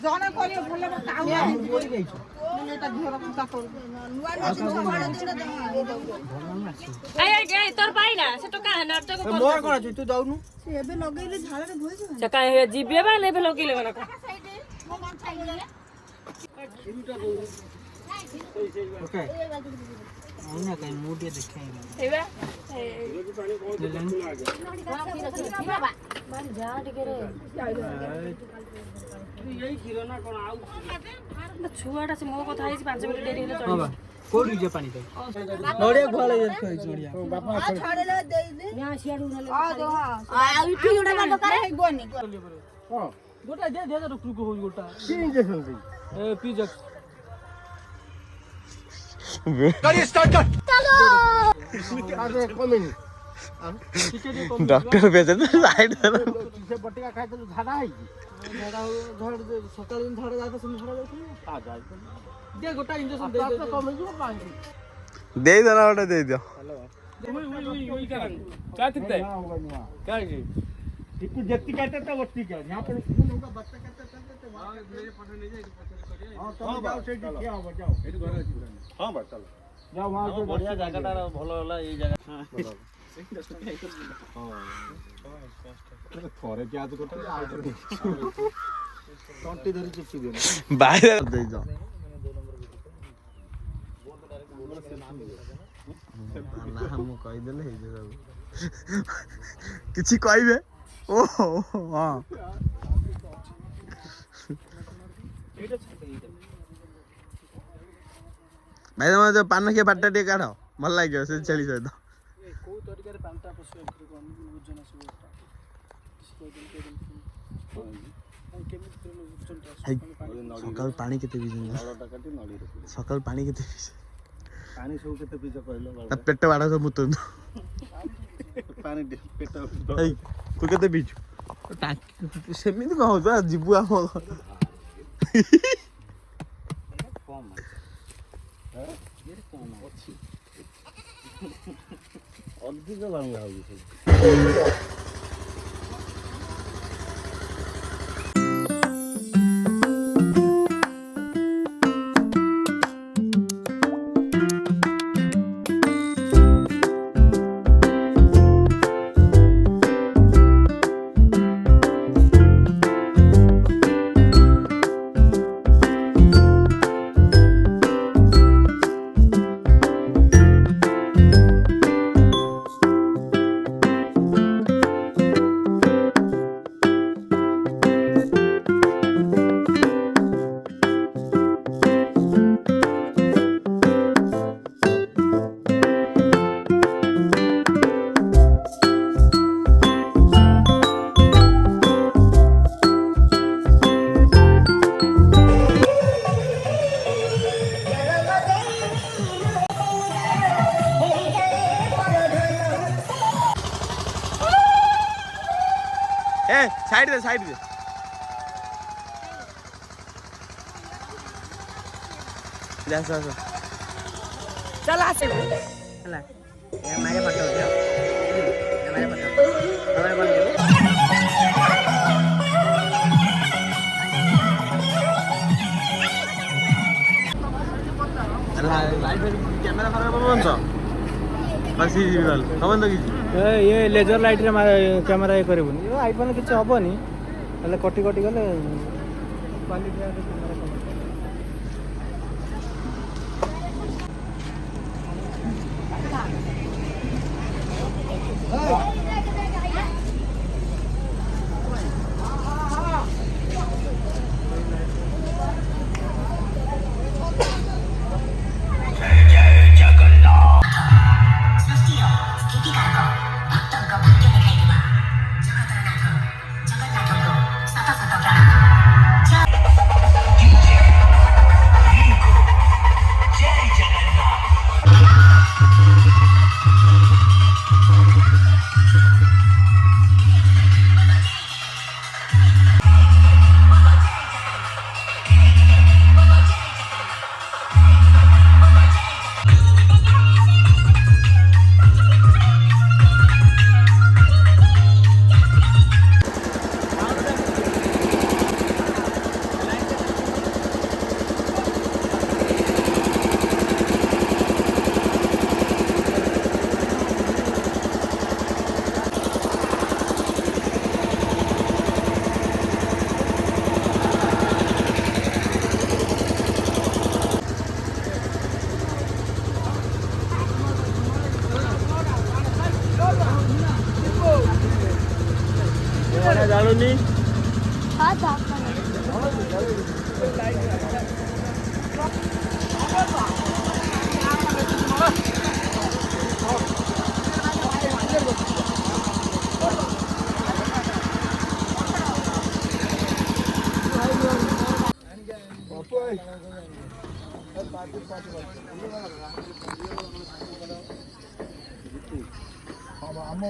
ଜଣେ କରିବ ଭଲ କାଉଆ ଏଟା ଘର ପୁକା କରୁ ନୂଆ ଏଇ ତୋର ପାଇଲା ସେ ଟକା ନାଟକ କର ମୋର କଣ ଅଛି ତୁ ଯାଉନୁ ସେ ଏବେ ଲଗେଇଲେ ଝାଳରେ ଭୋଇଯିବ ସେ କାଇଁ ଯିବେ ବା ଏବେ ଲଗେଇଲେ ମାନେ ଓକେ ଆଉନା କାଇଁ ମୁଁ ଟିକେ ଦେଖାଇବି ଏଇବା ବାବା ଯା ଟିକେ ରେ ଏଇ କ୍ଷୀର ନା କଣ ଆଉ ଛୁଆଟା ସେ ମୋ କଥା ହେଇଛି 5 ମିନିଟ୍ ଡେରି ହେଲେ ଚଳିବ କୋଉଠି ଯେ ପାଣି ପାଇଁ ନଡ଼ିଆ ଗୁଆଳେ ଥୋଇଛି ନଡ଼ିଆ ବାପା ଛାଡିଲେ ଦେଇ ଦେ ନା ସିଆଡୁ ନଲେ ଆଉ ଇଠି ଗୋଟା ଦରକାର ହେଇବନି ହଁ ଗୋଟା ଦେ ଦେ ରୁକୁ ହୋଇ ଗୋଟା কি ইনজেকশন দেই ଏ ପିଜକ୍ গাড়ি স্টার্ট কর চলো আরে কমেনি ଟିକେ ଟିକେ କମି ଡକ୍ଟର ପେସେଣ୍ଟ ସାଇଡ ସେ ବଟିକା ଖାଇଥିଲୁ ଝାଡା ହେଇଛି ଝାଡା ସକାଳୁ ଦିନ ଝାଡା ଯାଉଥିଲା ସେମିତି ଝାଡା ଯାଉଥିଲା ଦେ ଗୋଟା ଇଞ୍ଜେକ୍ସନ ଦେ ଦେ କମିଯିବ ପାଣି ଦେଇଦିଅ ନା ଗୋଟେ ଦେଇଦିଅ क्या दिखता है क्या है ठीक जेती कहते थे वती क्या यहां पर खून होगा बच्चा कहते थे हां मेरे पता नहीं जाए हां तुम जाओ से क्या हो जाओ एटू घर अछि हां बा चलो जाओ वहां से बढ़िया जगह भल होला एई जगह हां थोड़े क्या तो करते टंटी धरी चिपकी दे ବାଇରେ ଦେଇଦିଅ ନା ମୁଁ କହିଦେଲେ ହେଇଯିବ ସବୁ କିଛି କହିବେ ଓହୋ ହଁ ଭାଇ ତମେ ଯୋଉ ପାନ ଖିଆ ପାଟିଟା ଟିକେ କାଢ ଭଲ ଲାଗିବ ସେ ଛେଳି ସହିତ କୋଉ ତରିକାରେ ପାନଟା ପଶିବ ଏଥିରେ କଣ ବୁଝନା ସବୁ ସକାଳୁ ପାଣି କେତେ ପିଇଛନ୍ତି ସକାଳୁ ପାଣି କେତେ ପିଇଛନ୍ତି पानी सब केते पीछ कहलो ତା ପେଟ ବାଡା ସବୁ ମୁତନ୍ତୁ पानी पेट ଏଇ ତୁ କେତେ ପିଇଛୁ ଟାଙ୍କି ସେମିତି କଣ ହଉଛୁ ଯିବୁ ଆମ कम है कम अछि अधिक बांगा होगी ए साइड दे जा चल आसे हला ये मारे पटो दियो ये मारे पटो हमारे बन गयो लाइट कैमरा खराब बंद बस विजुअल खबर लगी ये लेजर लाइट रे कैमरा ये करबुनी ये आईफोन किछ हबनी हले कटी कटी गले क्वालिटी रे कैमरा ନିଆଁ ଜାଳୁନି। ଆମ